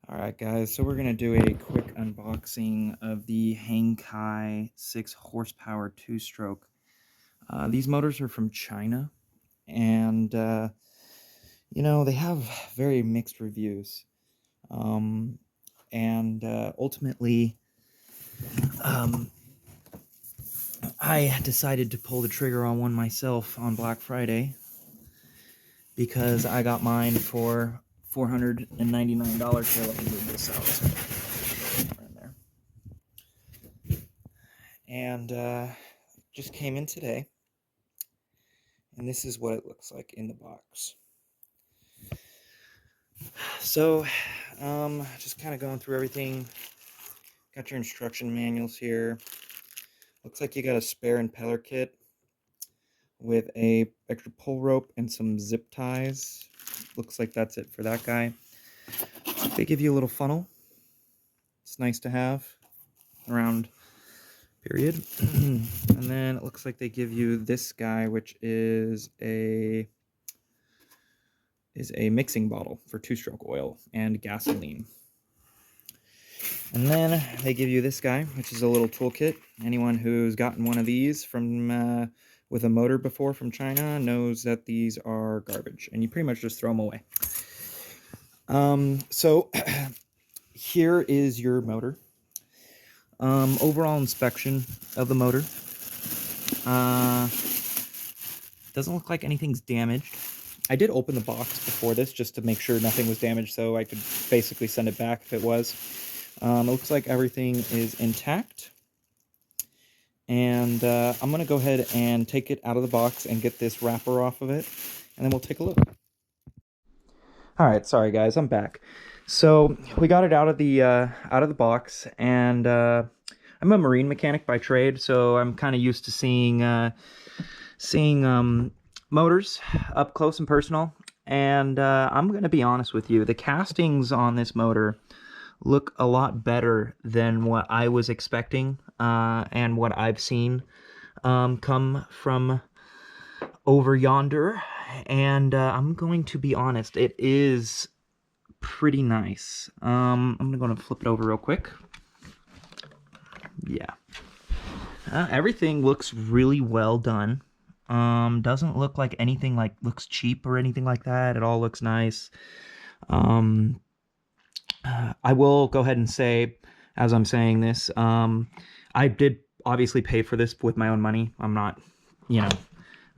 Alright guys, so we're going to do a quick unboxing of the Hangkai 6 horsepower 2-stroke. These motors are from China, and they have very mixed reviews. Ultimately, I decided to pull the trigger on one myself on Black Friday because I got mine for $499. Here, let me move this out. Right there. And just came in today, and this is what it looks like in the box. So, just kind of going through everything. Got your instruction manuals here. Looks like you got a spare impeller kit with a extra pull rope and some zip ties. Looks like that's it for that guy. They give you a little funnel. It's nice to have around, period. And then it looks like they give you this guy, which is a mixing bottle for 2-stroke oil and gasoline. And then they give you this guy, which is a little toolkit. Anyone who's gotten one of these from with a motor before from China knows that these are garbage, and you pretty much just throw them away. So here is your motor. Overall inspection of the motor. Doesn't look like anything's damaged. I did open the box before this just to make sure nothing was damaged, so I could basically send it back if it was. It looks like everything is intact. And I'm going to go ahead and take it out of the box and get this wrapper off of it, and then we'll take a look. Alright, sorry guys, I'm back. So, we got it out of the box, and I'm a marine mechanic by trade, so I'm kind of used to seeing motors up close and personal, and I'm going to be honest with you, the castings on this motor look a lot better than what I was expecting and what I've seen come from over yonder, and I'm going to be honest, it is pretty nice. I'm going to flip it over real quick. Yeah. Everything looks really well done. Doesn't look like anything looks cheap or anything like that. It all looks nice. I will go ahead and say, as I'm saying this, I did obviously pay for this with my own money. I'm not,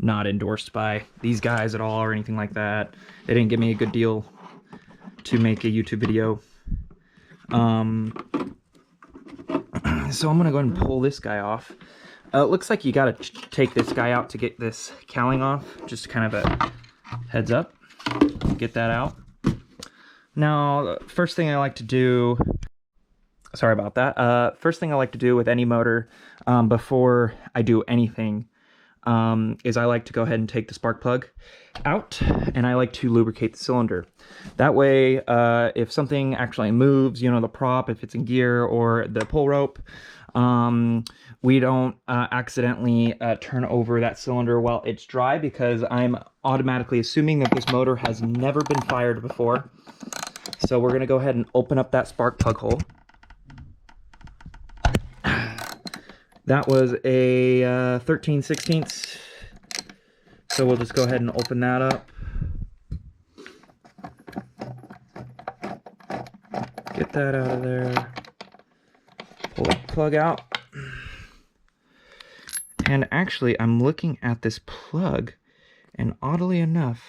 not endorsed by these guys at all or anything like that. They didn't give me a good deal to make a YouTube video. So I'm gonna go ahead and pull this guy off. It looks like you gotta take this guy out to get this cowling off. Just kind of a heads up. Get that out. Now, first thing I like to do, sorry about that. First thing I like to do with any motor before I do anything is I like to go ahead and take the spark plug out, and I like to lubricate the cylinder. That way, if something actually moves, the prop, if it's in gear, or the pull rope, we don't accidentally turn over that cylinder while it's dry, because I'm automatically assuming that this motor has never been fired before. So we're going to go ahead and open up that spark plug hole. That was a 13/16. So we'll just go ahead and open that up. Get that out of there. Pull the plug out. And actually, I'm looking at this plug, and oddly enough,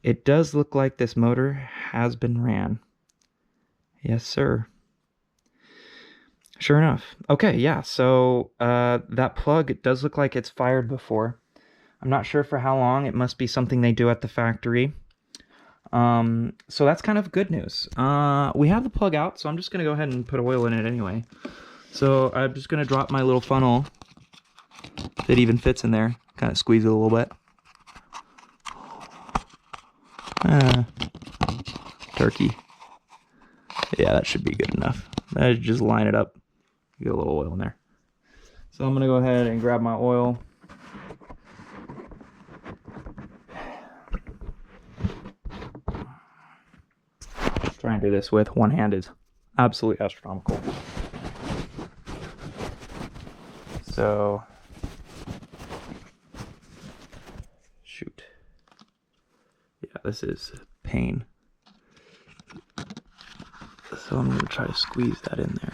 it does look like this motor has been ran. Yes, sir. Sure enough. Okay, yeah, so that plug, it does look like it's fired before. I'm not sure for how long. It must be something they do at the factory. So that's kind of good news. We have the plug out, so I'm just going to go ahead and put oil in it anyway. So I'm just going to drop my little funnel. If it even fits in there. Kind of squeeze it a little bit. Turkey. Yeah, that should be good enough. Just line it up. Get a little oil in there. So I'm going to go ahead and grab my oil. Trying to do this with one hand is absolutely astronomical. So, shoot. Yeah, this is pain. So I'm going to try to squeeze that in there.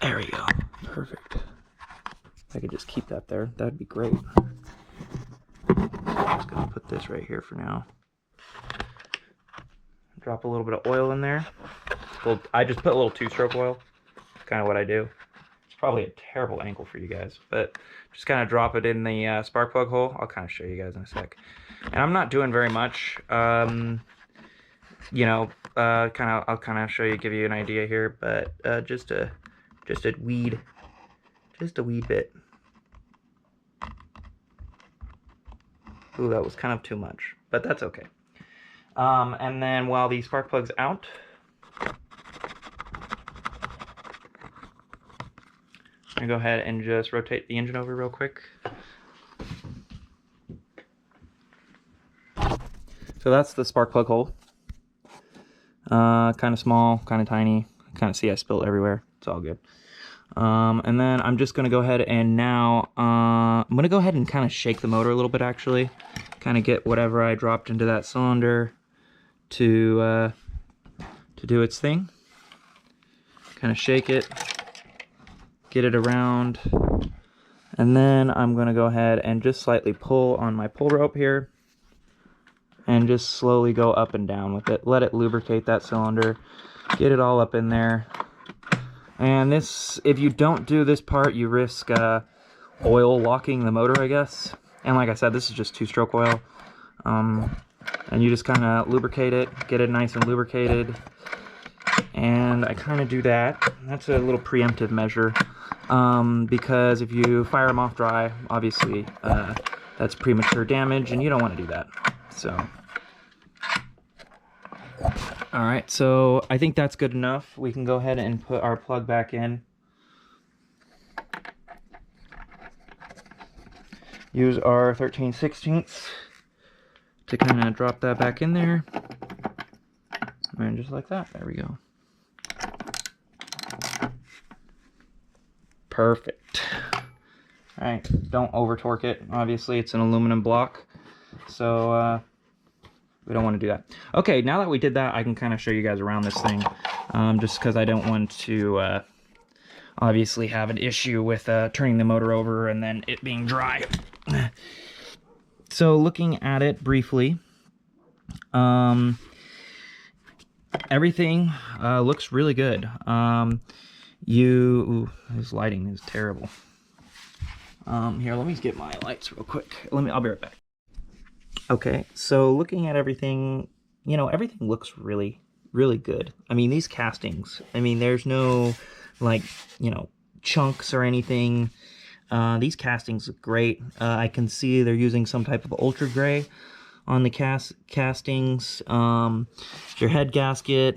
There we go. Perfect. If I could just keep that there, that'd be great. I'm just going to put this right here for now. Drop a little bit of oil in there. Well, I just put a little 2-stroke oil. That's kind of what I do. It's probably a terrible angle for you guys, but just kind of drop it in the spark plug hole. I'll kind of show you guys in a sec. And I'm not doing very much. You know, I'll kind of show you, give you an idea here, but just a wee bit. Ooh, that was kind of too much, but that's okay. And then while the spark plug's out, I'm gonna go ahead and just rotate the engine over real quick. So that's the spark plug hole. Kind of small, kind of tiny. Kind of see I spilled everywhere. It's all good. And then I'm just gonna go ahead and now I'm gonna go ahead and kind of shake the motor a little bit, actually. Kind of get whatever I dropped into that cylinder to do its thing. Kind of shake it, get it around, and then I'm gonna go ahead and just slightly pull on my pull rope here and just slowly go up and down with it. Let it lubricate that cylinder, get it all up in there. And this, if you don't do this part, you risk oil locking the motor, I guess. And like I said, this is just 2-stroke oil. And you just kind of lubricate it, get it nice and lubricated. And I kind of do that. That's a little preemptive measure. Because if you fire them off dry, obviously that's premature damage, and you don't want to do that. So, all right, so I think that's good enough. We can go ahead and put our plug back in. Use our 13/16 to kind of drop that back in there. And just like that, there we go. Perfect. All right, don't over torque it. Obviously, it's an aluminum block, so we don't want to do that. Okay, now that we did that, I can kind of show you guys around this thing, just because I don't want to obviously have an issue with turning the motor over and then it being dry. So looking at it briefly, everything looks really good. This lighting is terrible. Here, let me get my lights real quick. I'll be right back. Okay, so looking at everything, you know, everything looks really, really good. I mean, these castings, I mean, there's no, like, you know, chunks or anything. These castings look great. I can see they're using some type of ultra gray on the castings. Your head gasket,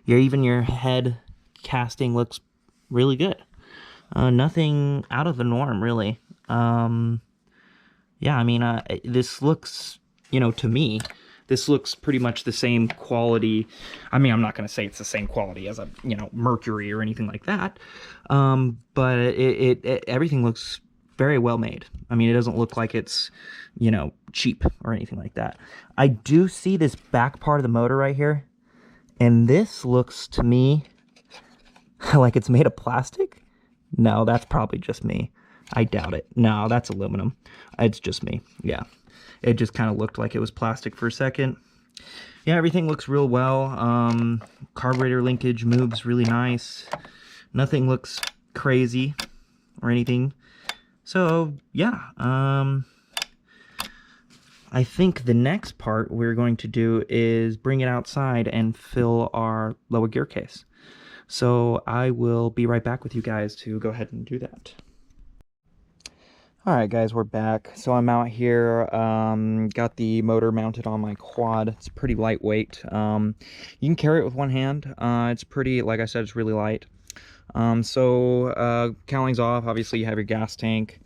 even your head casting looks really good. Nothing out of the norm, really. Yeah, I mean, this looks, you know, to me, this looks pretty much the same quality. I mean, I'm not going to say it's the same quality as a, you know, Mercury or anything like that. But everything looks very well made. I mean, it doesn't look like it's, you know, cheap or anything like that. I do see this back part of the motor right here. And this looks to me like it's made of plastic. No, that's probably just me. I doubt it. No, that's aluminum. It's just me. Yeah. It just kind of looked like it was plastic for a second. Yeah, everything looks real well. Carburetor linkage moves really nice. Nothing looks crazy or anything. So, yeah. I think the next part we're going to do is bring it outside and fill our lower gear case. So I will be right back with you guys to go ahead and do that. Alright guys, we're back. So I'm out here, got the motor mounted on my quad. It's pretty lightweight. You can carry it with one hand. It's pretty, like I said, it's really light. Cowling's off. Obviously you have your gas tank.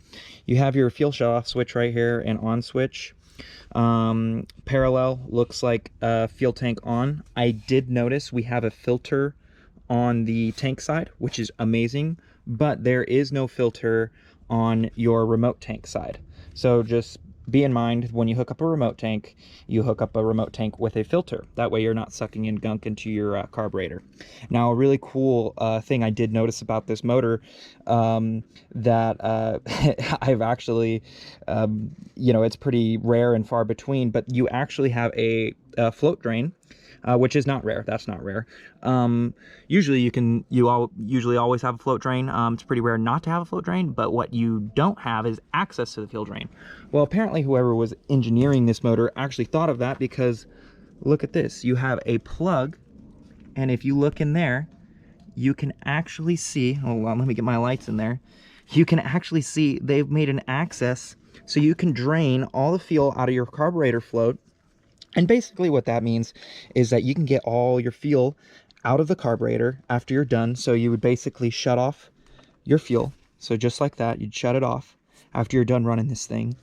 You have your fuel shut off switch right here and on switch. Parallel looks like fuel tank on. I did notice we have a filter on the tank side, which is amazing, but there is no filter on your remote tank side. So just be in mind, when you hook up a remote tank, you hook up a remote tank with a filter. That way you're not sucking in gunk into your carburetor. Now, a really cool thing I did notice about this motor that I've actually, you know, it's pretty rare and far between, but you actually have a float drain, which is not rare. That's not rare. Usually you usually always have a float drain. It's pretty rare not to have a float drain, but what you don't have is access to the fuel drain. Well, apparently whoever was engineering this motor actually thought of that, because look at this. You have a plug, and if you look in there, you can actually see, oh, well, let me get my lights in there. You can actually see they've made an access so you can drain all the fuel out of your carburetor float. And basically what that means is that you can get all your fuel out of the carburetor after you're done. So you would basically shut off your fuel. So just like that, you'd shut it off after you're done running this thing.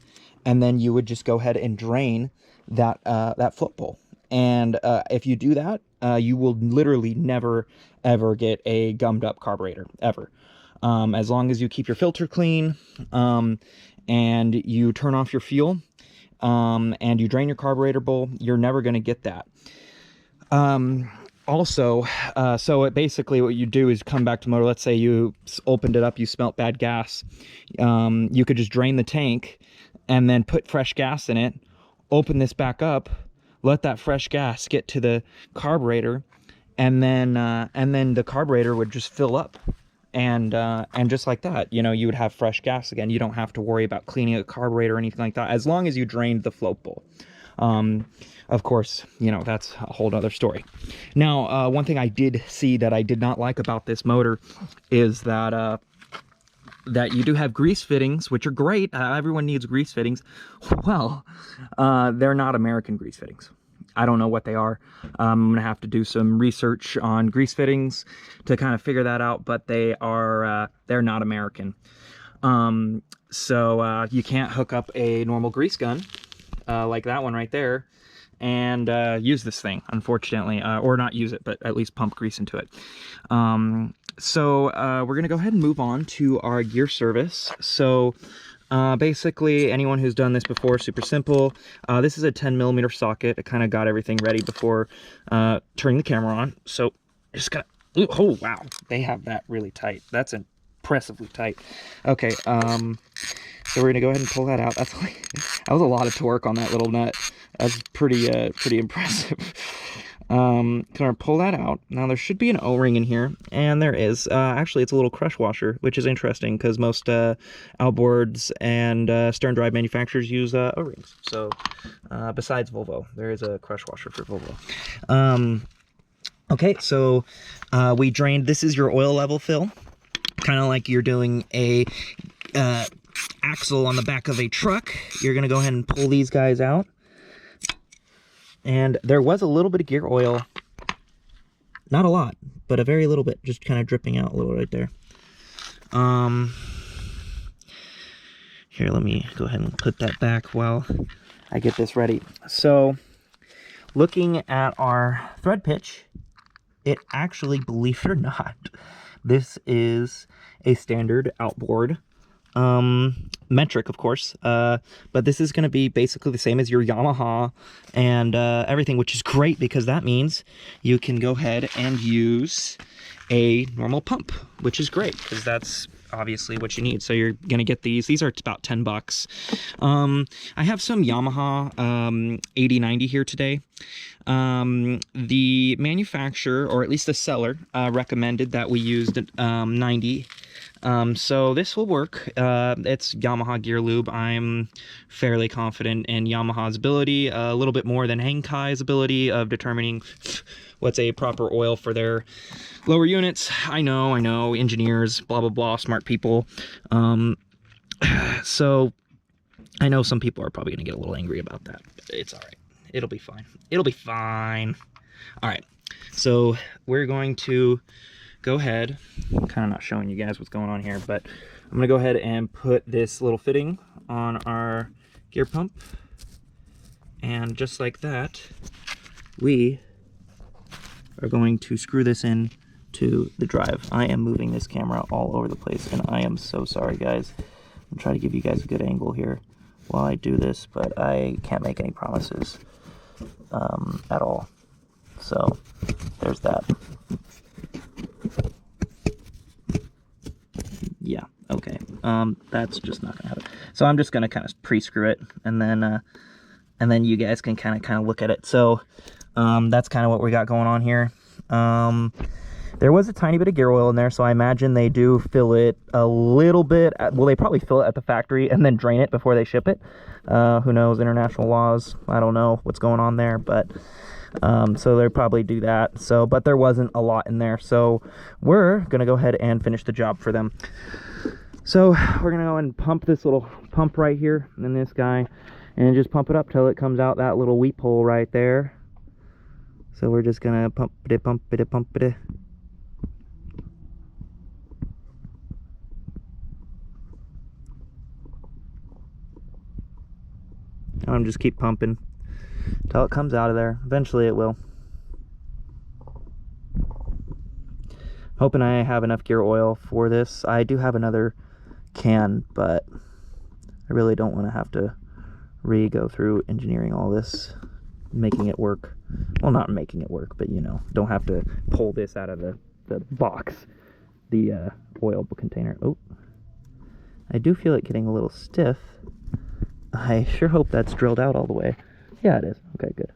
And then you would just go ahead and drain that, that float bowl. And if you do that, you will literally never, ever get a gummed up carburetor, ever. As long as you keep your filter clean, and you turn off your fuel, and you drain your carburetor bowl, you're never going to get that. Also, so basically what you do is come back to motor. Let's say you opened it up, you smelt bad gas. You could just drain the tank and then put fresh gas in it, open this back up, let that fresh gas get to the carburetor, and then the carburetor would just fill up. And just like that, you know, you would have fresh gas again. You don't have to worry about cleaning a carburetor or anything like that, as long as you drained the float bowl. Of course, you know, that's a whole other story. Now, one thing I did see that I did not like about this motor is that that you do have grease fittings, which are great. Everyone needs grease fittings. Well, they're not American grease fittings. I don't know what they are. I'm gonna have to do some research on grease fittings to kind of figure that out, but they are they're not American. So you can't hook up a normal grease gun like that one right there and use this thing, unfortunately, or not use it, but at least pump grease into it. So we're gonna go ahead and move on to our gear service. So basically, anyone who's done this before, super simple. This is a 10mm socket. I kind of got everything ready before turning the camera on. So just gonna, oh wow, they have that really tight. That's impressively tight. Okay, so we're gonna go ahead and pull that out. That's like, that was a lot of torque on that little nut. That's pretty impressive. Gonna pull that out. Now there should be an O-ring in here, and there is. Actually, it's a little crush washer, which is interesting because most outboards and stern drive manufacturers use O-rings. So besides Volvo, there is a crush washer for Volvo. Okay, so we drained. This is your oil level fill, kind of like you're doing a axle on the back of a truck. You're gonna go ahead and pull these guys out. And there was a little bit of gear oil, not a lot, but a very little bit, just kind of dripping out a little right there. Here, let me go ahead and put that back while I get this ready. So, looking at our thread pitch, it actually, believe it or not, this is a standard outboard metric, of course, but this is going to be basically the same as your Yamaha and everything, which is great because that means you can go ahead and use a normal pump, which is great because that's obviously what you need. So you're going to get these are about 10 bucks. I have some Yamaha 8090 here today. The manufacturer, or at least the seller, recommended that we used 90. So this will work. It's Yamaha gear lube. I'm fairly confident in Yamaha's ability, a little bit more than Hankai's ability of determining what's a proper oil for their lower units. I know, engineers, blah, blah, blah, smart people. So I know some people are probably going to get a little angry about that, but it's all right. It'll be fine. It'll be fine. All right. So we're going to go ahead, I'm kind of not showing you guys what's going on here, but I'm going to go ahead and put this little fitting on our gear pump. And just like that, we are going to screw this in to the drive. I am moving this camera all over the place, and I am so sorry, guys. I'm trying to give you guys a good angle here while I do this, but I can't make any promises at all. So there's that. Yeah, okay. That's just not gonna happen. So I'm just gonna kind of pre-screw it, and then you guys can kind of look at it. So that's kind of what we got going on here. There was a tiny bit of gear oil in there, so I imagine they do fill it a little bit. Well, they probably fill it at the factory and then drain it before they ship it. Who knows, international laws, I don't know what's going on there, but so they probably do that. So, but there wasn't a lot in there, so we're gonna go ahead and finish the job for them. So we're gonna go and pump this little pump right here and this guy, and just pump it up till it comes out that little weep hole right there. So we're just gonna pump it, pump it, pump it. I'm just keep pumping till it comes out of there. Eventually it will. Hoping I have enough gear oil for this. I do have another can, but I really don't want to have to go through engineering all this, making it work. Well, not making it work, but you know, don't have to pull this out of the box, the oil container. Oh, I do feel it getting a little stiff. I sure hope that's drilled out all the way. Yeah, it is. Okay, good.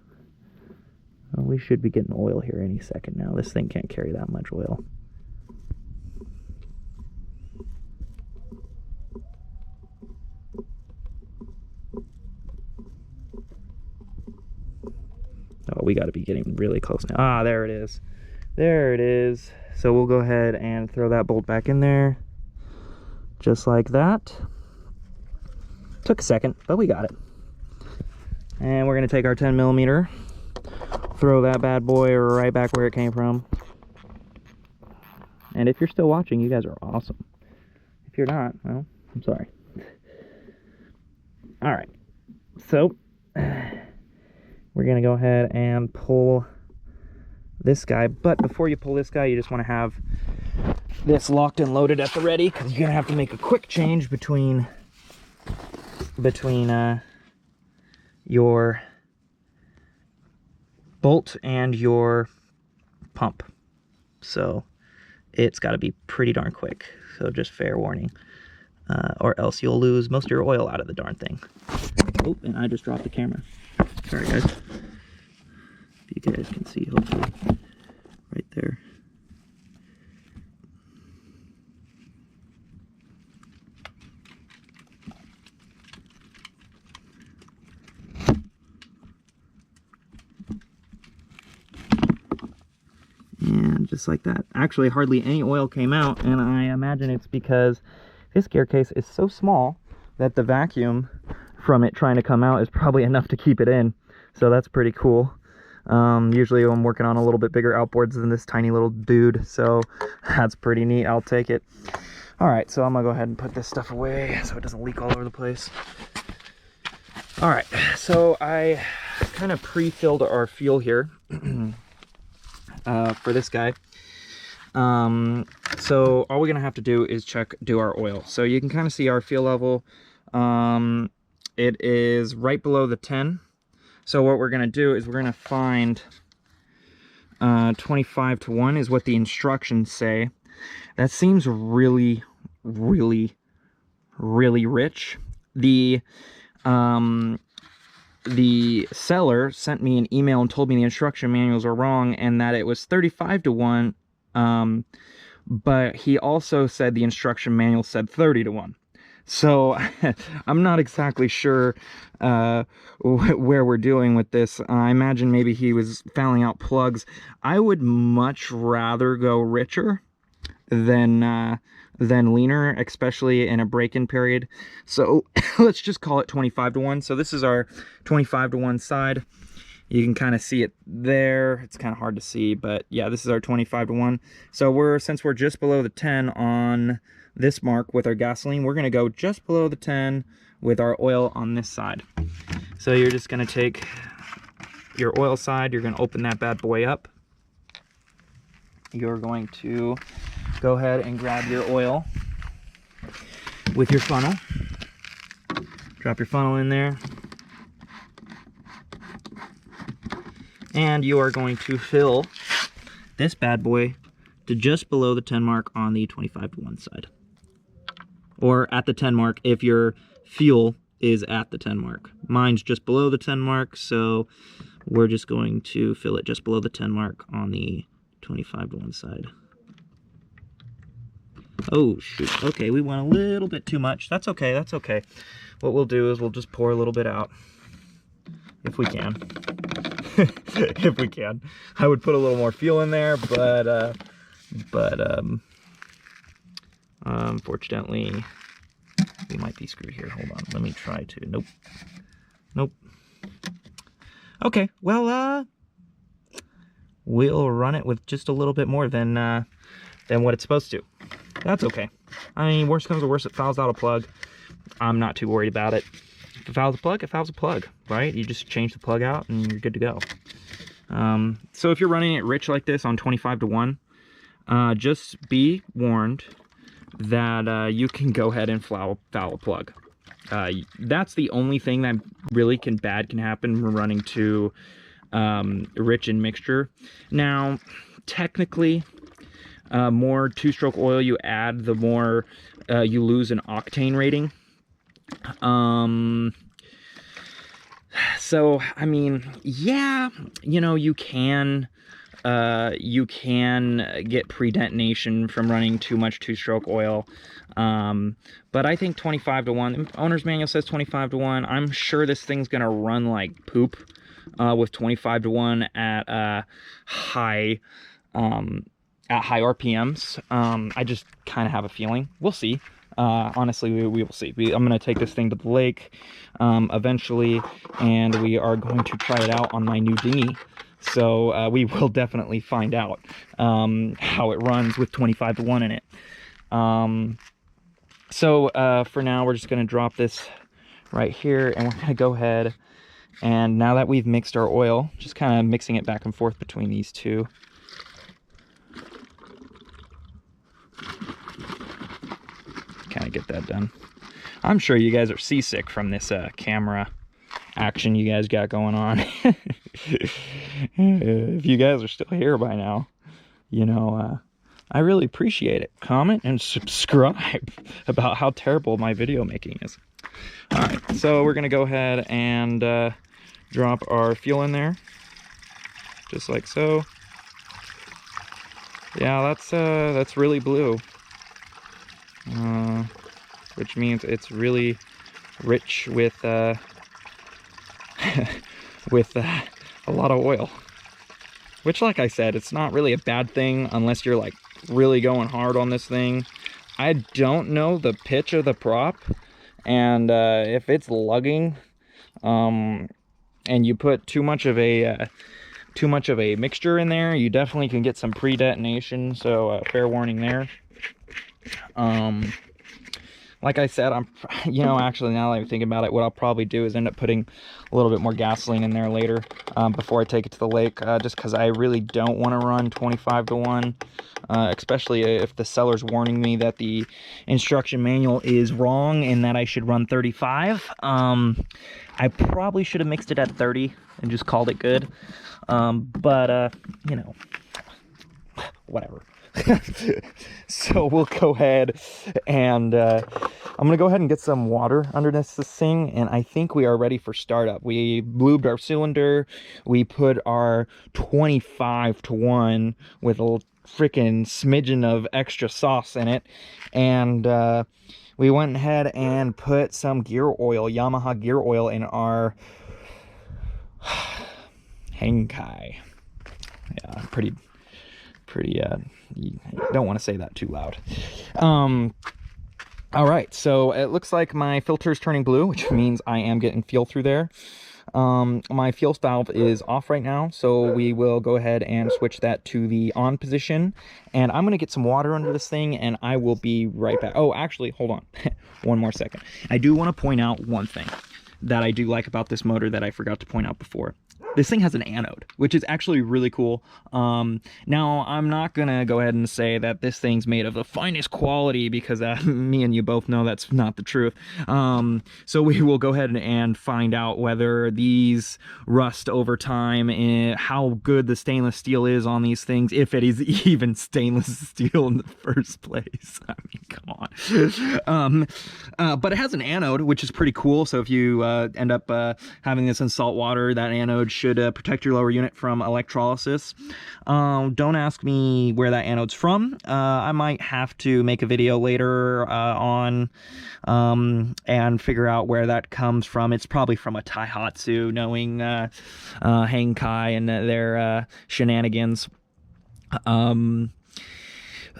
Well, we should be getting oil here any second now. This thing can't carry that much oil. Oh, we got to be getting really close now. Ah, there it is. There it is. So we'll go ahead and throw that bolt back in there. Just like that. Took a second, but we got it. And we're going to take our 10mm, throw that bad boy right back where it came from. And if you're still watching, you guys are awesome. If you're not, well, I'm sorry. All right. So we're going to go ahead and pull this guy. But before you pull this guy, you just want to have this locked and loaded at the ready, because you're going to have to make a quick change between your bolt and your pump. So it's got to be pretty darn quick. So just fair warning. Or else you'll lose most of your oil out of the darn thing. Oh, and I just dropped the camera. Sorry, guys. If you guys can see, hopefully, right there. And just like that. Actually, hardly any oil came out, and I imagine it's because this gear case is so small that the vacuum from it trying to come out is probably enough to keep it in. So that's pretty cool. Usually I'm working on a little bit bigger outboards than this tiny little dude, so that's pretty neat. I'll take it. All right, so I'm gonna go ahead and put this stuff away so it doesn't leak all over the place. All right, so I kind of pre-filled our fuel here for this guy. So all we're gonna have to do is do our oil. So you can kind of see our fuel level. It is right below the 10. So what we're gonna do is we're gonna find 25 to 1 is what the instructions say. That seems really, really, really rich. The seller sent me an email and told me the instruction manuals are wrong and that it was 35 to 1. But he also said the instruction manual said 30 to 1. So I'm not exactly sure where we're doing with this. I imagine maybe he was fouling out plugs. I would much rather go richer than leaner, especially in a break-in period. So let's just call it 25 to 1. So this is our 25 to 1 side. You can kind of see it there. It's kind of hard to see, but yeah, this is our 25 to 1. So since we're just below the 10 on this mark with our gasoline, we're going to go just below the 10 with our oil on this side. So you're just gonna take your oil side, you're gonna open that bad boy up. You're going to go ahead and grab your oil with your funnel. Drop your funnel in there. And you are going to fill this bad boy to just below the 10 mark on the 25-to-1 side. Or at the 10 mark if your fuel is at the 10 mark. Mine's just below the 10 mark, so we're just going to fill it just below the 10 mark on the 25-to-1 side. Oh, shoot. Okay, we went a little bit too much. That's okay, that's okay. What we'll do is we'll just pour a little bit out. If we can. If we can. I would put a little more fuel in there, but unfortunately, we might be screwed here. Hold on, let me try to, nope. Nope. Okay, well, we'll run it with just a little bit more than what it's supposed to. That's okay. I mean, worst comes to worst, it fouls out a plug. I'm not too worried about it. If it fouls a plug, it fouls a plug, right? You just change the plug out and you're good to go. So if you're running it rich like this on 25-to-1, just be warned that you can go ahead and foul a plug. That's the only thing that really bad can happen when running too rich in mixture. Now, technically, more two-stroke oil you add, the more you lose an octane rating. So I mean, yeah, you know, you can get pre-detonation from running too much two-stroke oil, but I think 25-to-1, the owner's manual says 25-to-1. I'm sure this thing's gonna run like poop with 25-to-1 at high RPMs. I just kind of have a feeling. We'll see. Honestly, we will see. I'm going to take this thing to the lake eventually, and we are going to try it out on my new dinghy. So we will definitely find out how it runs with 25-to-1 in it. So for now, we're just going to drop this right here, and we're going to go ahead, and now that we've mixed our oil, just kind of mixing it back and forth between these two. Kind of get that done. I'm sure you guys are seasick from this camera action you guys got going on. If you guys are still here by now, you know, I really appreciate it. Comment and subscribe about how terrible my video making is. All right, so we're gonna go ahead and drop our fuel in there, just like so. Yeah, that's really blue. Which means it's really rich with with a lot of oil. Which, like I said, it's not really a bad thing unless you're like really going hard on this thing. I don't know the pitch of the prop, and if it's lugging, and you put too much of a mixture in there, you definitely can get some pre-detonation. So fair warning there. Like I said, actually, now that I'm thinking about it, what I'll probably do is end up putting a little bit more gasoline in there later before I take it to the lake, just because I really don't want to run 25-to-1, especially if the seller's warning me that the instruction manual is wrong and that I should run 35. I probably should have mixed it at 30 and just called it good, but you know, whatever. So we'll go ahead and I'm gonna go ahead and get some water underneath this thing, and I think we are ready for startup. We lubed our cylinder, we put our 25-to-1 with a freaking smidgen of extra sauce in it, and we went ahead and put some gear oil, Yamaha gear oil, in our hangkai. Yeah, pretty you don't want to say that too loud. All right, so it looks like my filter is turning blue, which means I am getting fuel through there. My fuel valve is off right now, so we will go ahead and switch that to the on position. And I'm gonna get some water under this thing, and I will be right back. Oh, actually, hold on. One more second. I do want to point out one thing that I do like about this motor that I forgot to point out before. This thing has an anode, which is actually really cool. Now, I'm not gonna go ahead and say that this thing's made of the finest quality, because me and you both know that's not the truth. So we will go ahead and find out whether these rust over time, and how good the stainless steel is on these things, if it is even stainless steel in the first place. I mean, come on. But it has an anode, which is pretty cool. So if you end up having this in salt water, that anode should protect your lower unit from electrolysis. Don't ask me where that anode's from. I might have to make a video later on and figure out where that comes from. It's probably from a Taihatsu, knowing Hangkai and their shenanigans.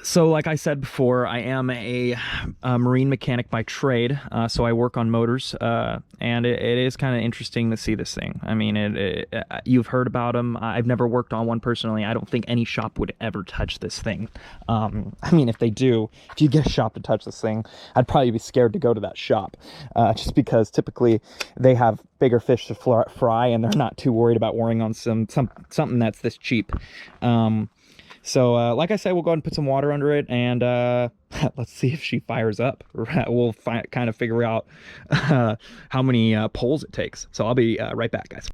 So like I said before, I am a marine mechanic by trade, so I work on motors, and it is kind of interesting to see this thing. I mean, you've heard about them. I've never worked on one personally. I don't think any shop would ever touch this thing. I mean, if they do, if you get a shop to touch this thing, I'd probably be scared to go to that shop, just because typically they have bigger fish to fry, and they're not too worried about worrying on something that's this cheap. So, like I said, we'll go ahead and put some water under it, and let's see if she fires up. We'll kind of figure out how many pulls it takes. So I'll be right back, guys.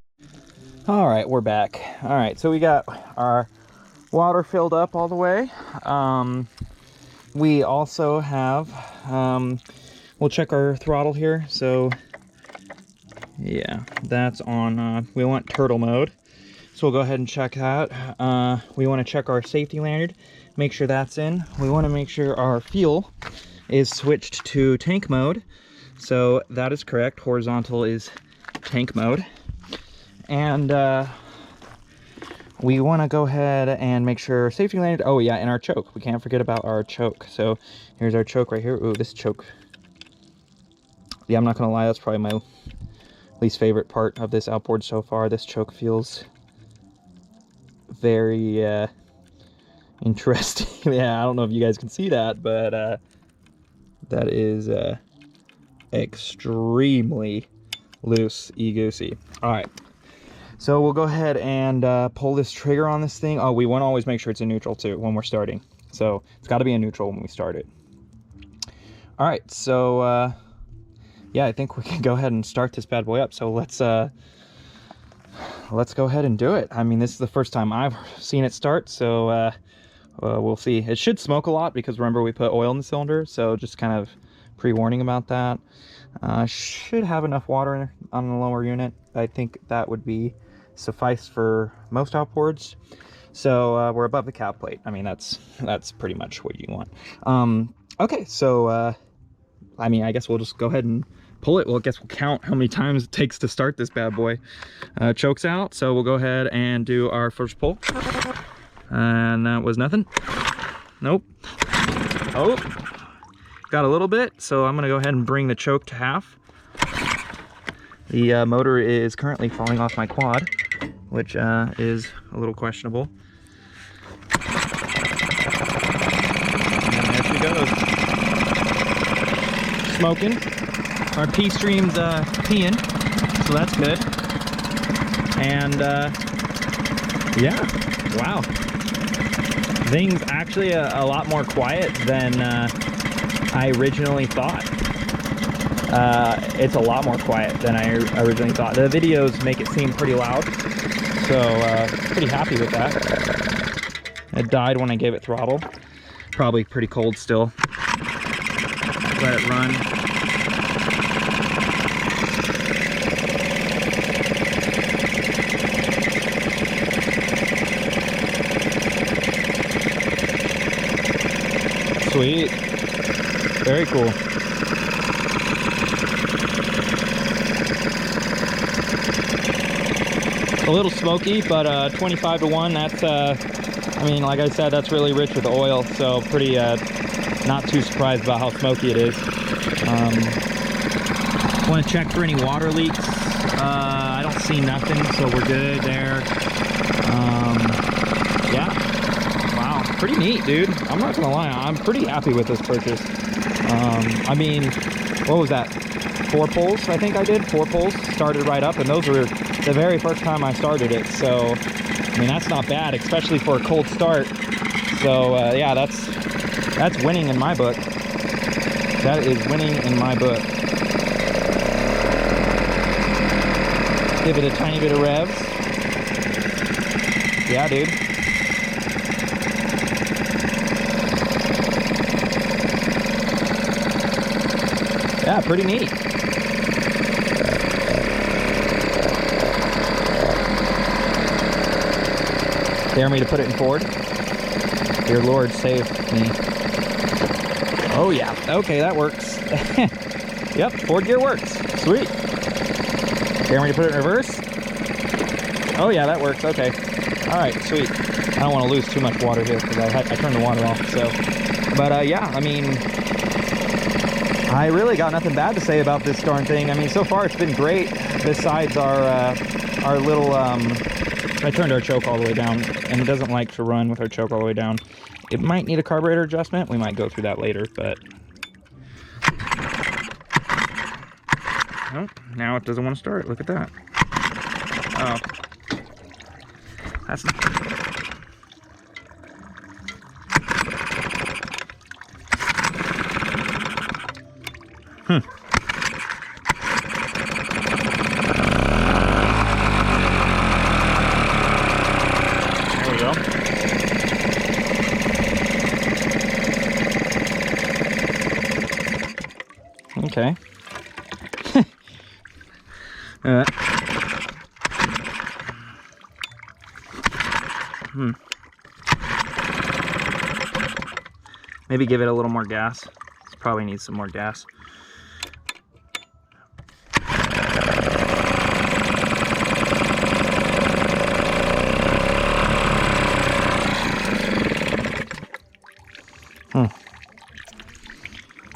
All right, we're back. All right, so we got our water filled up all the way. We also have, we'll check our throttle here. So, yeah, that's on, we want turtle mode. So we'll go ahead and check that. We want to check our safety lanyard, make sure that's in. We want to make sure our fuel is switched to tank mode. So that is correct. Horizontal is tank mode. And we want to go ahead and make sure safety lanyard. Oh yeah, and our choke. We can't forget about our choke. So here's our choke right here. Ooh, this choke. Yeah, I'm not going to lie. That's probably my least favorite part of this outboard so far. This choke feels very interesting. Yeah, I don't know if you guys can see that, but that is extremely loose-y goosey. All right, so we'll go ahead and pull this trigger on this thing. Oh, we want to always make sure it's in neutral too when we're starting, so it's got to be in neutral when we start it. All right, so yeah, I think we can go ahead and start this bad boy up. So let's go ahead and do it. I mean, this is the first time I've seen it start, so we'll see. It should smoke a lot because remember we put oil in the cylinder, so just kind of pre-warning about that. Should have enough water on the lower unit. I think that would be suffice for most outboards. So we're above the cap plate. I mean, that's pretty much what you want. Okay, so I mean, I guess we'll just go ahead and pull it. Well, I guess we'll count how many times it takes to start this bad boy. Choke's out, so we'll go ahead and do our first pull. And that was nothing. Nope. Oh, got a little bit, so I'm gonna go ahead and bring the choke to half. The motor is currently falling off my quad, which is a little questionable. And there she goes. Smoking. Our pea stream's peeing, so that's good. And yeah, wow. Thing's actually a lot more quiet than I originally thought. It's a lot more quiet than I originally thought. The videos make it seem pretty loud, so pretty happy with that. It died when I gave it throttle. Probably pretty cold still. Let it run. Sweet. Very cool. A little smoky, but 25 to 1, that's, I mean, like I said, that's really rich with oil, so pretty, not too surprised about how smoky it is. Want to check for any water leaks. I don't see nothing, so we're good there. Yeah, wow, pretty neat, dude. I'm not gonna lie, I'm pretty happy with this purchase. I mean, what was that? 4 pulls, I think I did. 4 pulls, started right up, and those were the very first time I started it. So, I mean, that's not bad, especially for a cold start. So, yeah, that's winning in my book. That is winning in my book. Give it a tiny bit of revs. Yeah, dude. Yeah, pretty neat. Dare me to put it in forward? Dear Lord, save me. Oh yeah, okay, that works. Yep, forward gear works. Sweet. Dare me to put it in reverse? Oh yeah, that works, okay. All right, sweet. I don't want to lose too much water here because I turned the water off, so. But yeah, I mean, I really got nothing bad to say about this darn thing. I mean, so far it's been great. Besides our little, I turned our choke all the way down, and it doesn't like to run with our choke all the way down. It might need a carburetor adjustment. We might go through that later, but oh, now it doesn't want to start. Look at that. Oh, that's not. There we go. Okay. Maybe give it a little more gas. It probably needs some more gas.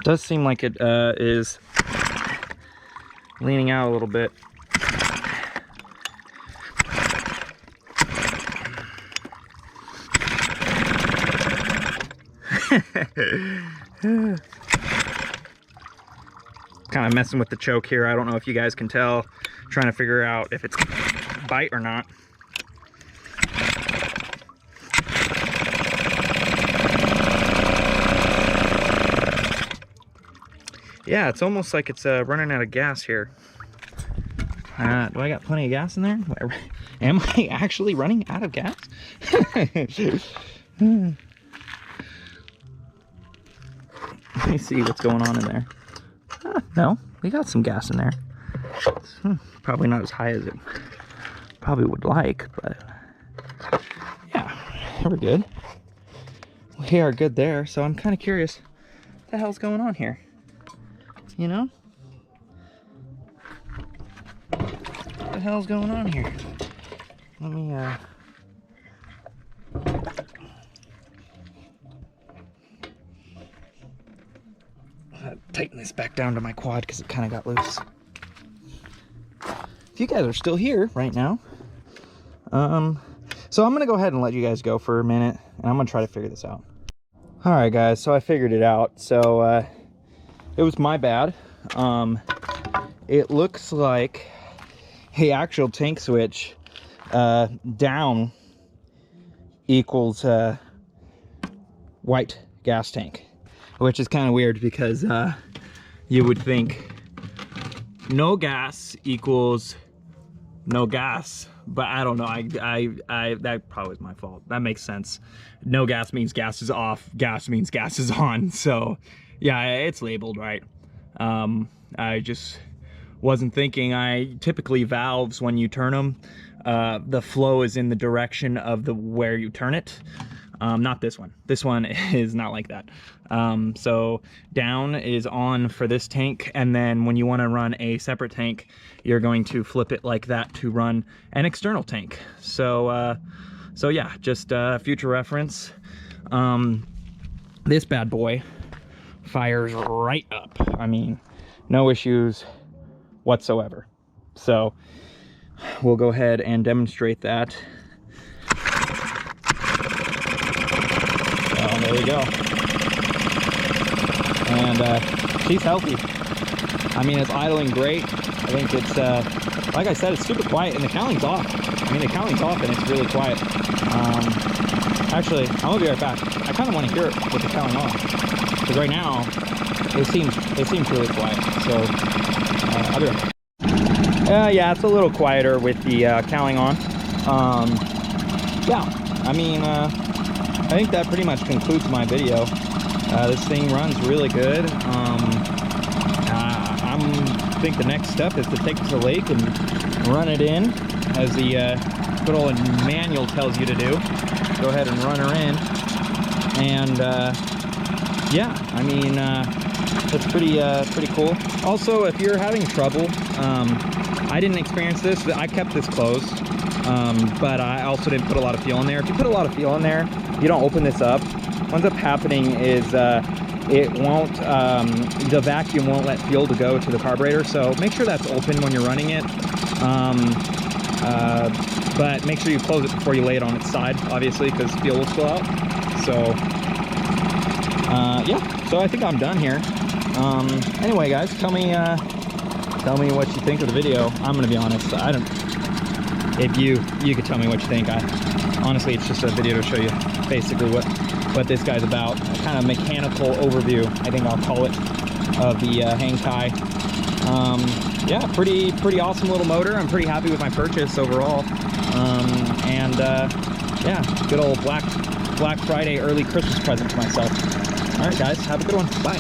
Does seem like it is leaning out a little bit. Kind of messing with the choke here. I don't know if you guys can tell. Trying to figure out if it's bite or not. Yeah, it's almost like it's running out of gas here. Do I got plenty of gas in there? Am I actually running out of gas? Let me see what's going on in there. No, we got some gas in there. Probably not as high as it probably would like, but yeah, we're good. We are good there, so I'm kind of curious what the hell's going on here. You know? What the hell's going on here? Let me tighten this back down to my quad because it kind of got loose. If you guys are still here right now, so I'm gonna go ahead and let you guys go for a minute, and I'm gonna try to figure this out. All right, guys, so I figured it out. So it was my bad. It looks like the actual tank switch down equals white gas tank, which is kind of weird because you would think no gas equals no gas, but I don't know. I that probably was my fault. That makes sense. No gas means gas is off. Gas means gas is on. So yeah, it's labeled right. I just wasn't thinking. Typically valves, when you turn them, the flow is in the direction of where you turn it. Not this one. This one is not like that. So down is on for this tank, and then when you want to run a separate tank, you're going to flip it like that to run an external tank. So so yeah, just future reference. This bad boy fires right up. I mean, no issues whatsoever. So we'll go ahead and demonstrate that. Oh, there we go. And she's healthy. I mean, it's idling great. I think it's, like I said, it's super quiet, and the cowling's off. I mean, the cowling's off, and it's really quiet. Actually, I'm gonna be right back. I kind of want to hear it with the cowling on, because right now it seems really quiet. So I'll be right back. Yeah, it's a little quieter with the cowling on. Yeah, I mean, I think that pretty much concludes my video. This thing runs really good. I think the next step is to take it to the lake and run it in, as the good old manual tells you to do. Go ahead and run her in, and yeah, I mean, that's pretty cool. Also, if you're having trouble, I didn't experience this. I kept this closed, but I also didn't put a lot of fuel in there. If you put a lot of fuel in there, you don't open this up. What ends up happening is it won't, the vacuum won't let fuel to go to the carburetor, so make sure that's open when you're running it. But make sure you close it before you lay it on its side, obviously, because fuel will spill out. So yeah, so I think I'm done here. Anyway, guys, tell me what you think of the video. I'm gonna be honest, I don't, if you could tell me what you think. Honestly, it's just a video to show you basically what this guy's about. A kind of mechanical overview, I think I'll call it, of the hangkai. Yeah, pretty awesome little motor. I'm pretty happy with my purchase overall. Yeah, good old Black Friday early Christmas present to myself. All right, guys, have a good one. Bye.